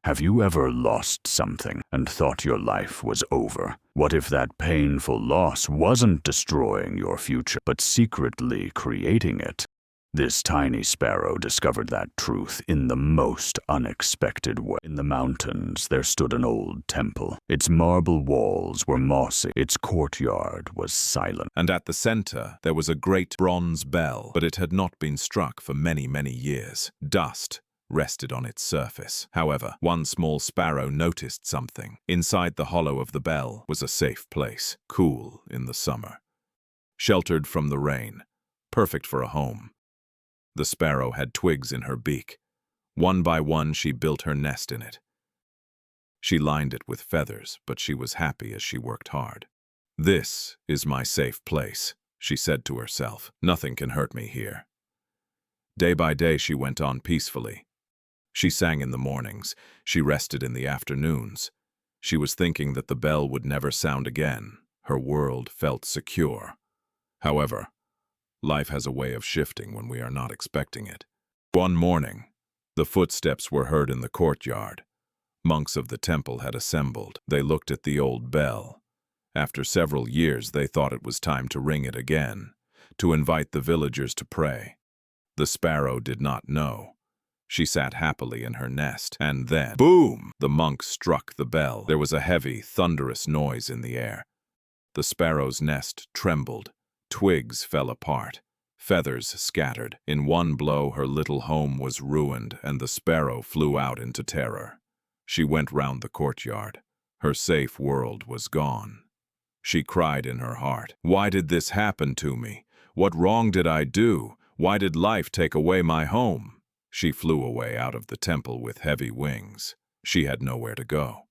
Have you ever lost something and thought your life was over? What if that painful loss wasn't destroying your future, but secretly creating it? This tiny sparrow discovered that truth in the most unexpected way. In the mountains, there stood an old temple. Its marble walls were mossy. Its courtyard was silent. And at the center, there was a great bronze bell, but it had not been struck for many, many years. Dust rested on its surface. However, one small sparrow noticed something. Inside the hollow of the bell was a safe place, cool in the summer, sheltered from the rain, perfect for a home. The sparrow had twigs in her beak. One by one, she built her nest in it. She lined it with feathers, but she was happy as she worked hard. "This is my safe place," she said to herself. "Nothing can hurt me here." Day by day, she went on peacefully. She sang in the mornings. She rested in the afternoons. She was thinking that the bell would never sound again. Her world felt secure. However, life has a way of shifting when we are not expecting it. One morning, the footsteps were heard in the courtyard. Monks of the temple had assembled. They looked at the old bell. After several years, they thought it was time to ring it again, to invite the villagers to pray. The sparrow did not know. She sat happily in her nest, and then, boom! The monks struck the bell. There was a heavy, thunderous noise in the air. The sparrow's nest trembled. Twigs fell apart. Feathers scattered. In one blow, her little home was ruined, and the sparrow flew out into terror. She went round the courtyard. Her safe world was gone. She cried in her heart, "Why did this happen to me? What wrong did I do? Why did life take away my home?" She flew away out of the temple with heavy wings. She had nowhere to go.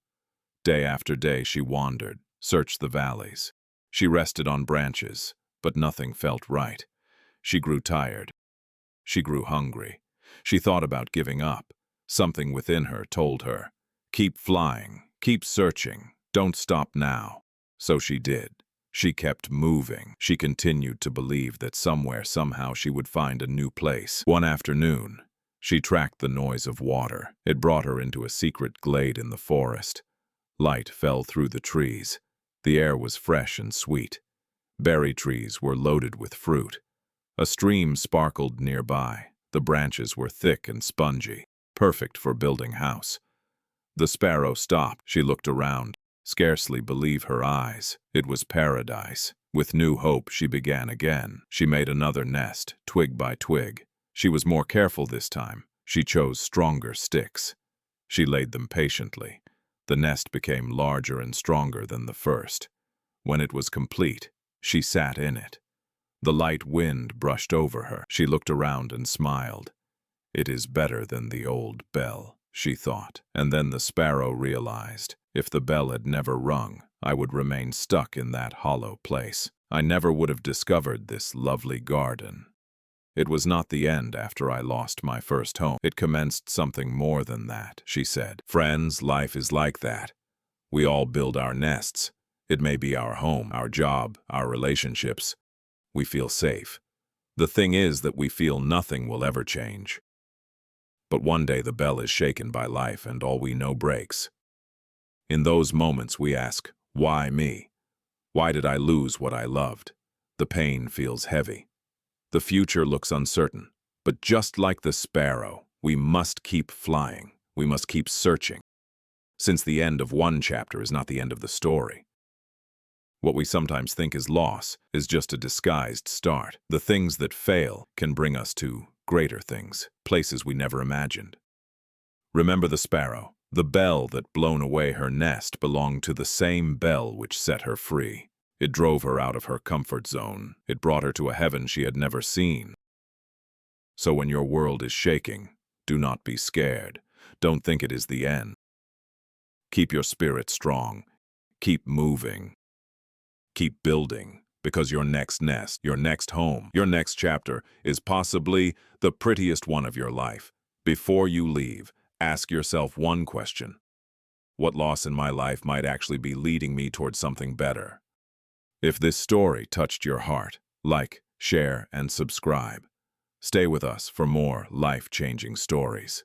Day after day, she wandered, searched the valleys. She rested on branches, but nothing felt right. She grew tired. She grew hungry. She thought about giving up. Something within her told her, "Keep flying, keep searching, don't stop now." So she did. She kept moving. She continued to believe that somewhere, somehow, she would find a new place. One afternoon, she tracked the noise of water. It brought her into a secret glade in the forest. Light fell through the trees. The air was fresh and sweet. Berry trees were loaded with fruit. A stream sparkled nearby. The branches were thick and spongy, perfect for building house. The sparrow stopped. She looked around, scarcely believe her eyes. It was paradise. With new hope, she began again. She made another nest, twig by twig. She was more careful this time. She chose stronger sticks. She laid them patiently. The nest became larger and stronger than the first. When it was complete, she sat in it. The light wind brushed over her. She looked around and smiled. "It is better than the old bell," she thought. And then the sparrow realized, if the bell had never rung, I would remain stuck in that hollow place. I never would have discovered this lovely garden. It was not the end after I lost my first home. It commenced something more than that, she said. Friends, life is like that. We all build our nests. It may be our home, our job, our relationships. We feel safe. The thing is that we feel nothing will ever change. But one day the bell is shaken by life and all we know breaks. In those moments we ask, why me? Why did I lose what I loved? The pain feels heavy. The future looks uncertain. But just like the sparrow, we must keep flying. We must keep searching. Since the end of one chapter is not the end of the story. What we sometimes think is loss is just a disguised start. The things that fail can bring us to greater things, places we never imagined. Remember the sparrow. The bell that blown away her nest belonged to the same bell which set her free. It drove her out of her comfort zone. It brought her to a heaven she had never seen. So when your world is shaking, do not be scared. Don't think it is the end. Keep your spirit strong. Keep moving. Keep building, because your next nest, your next home, your next chapter is possibly the prettiest one of your life. Before you leave, ask yourself one question. What loss in my life might actually be leading me towards something better? If this story touched your heart, like, share, and subscribe. Stay with us for more life-changing stories.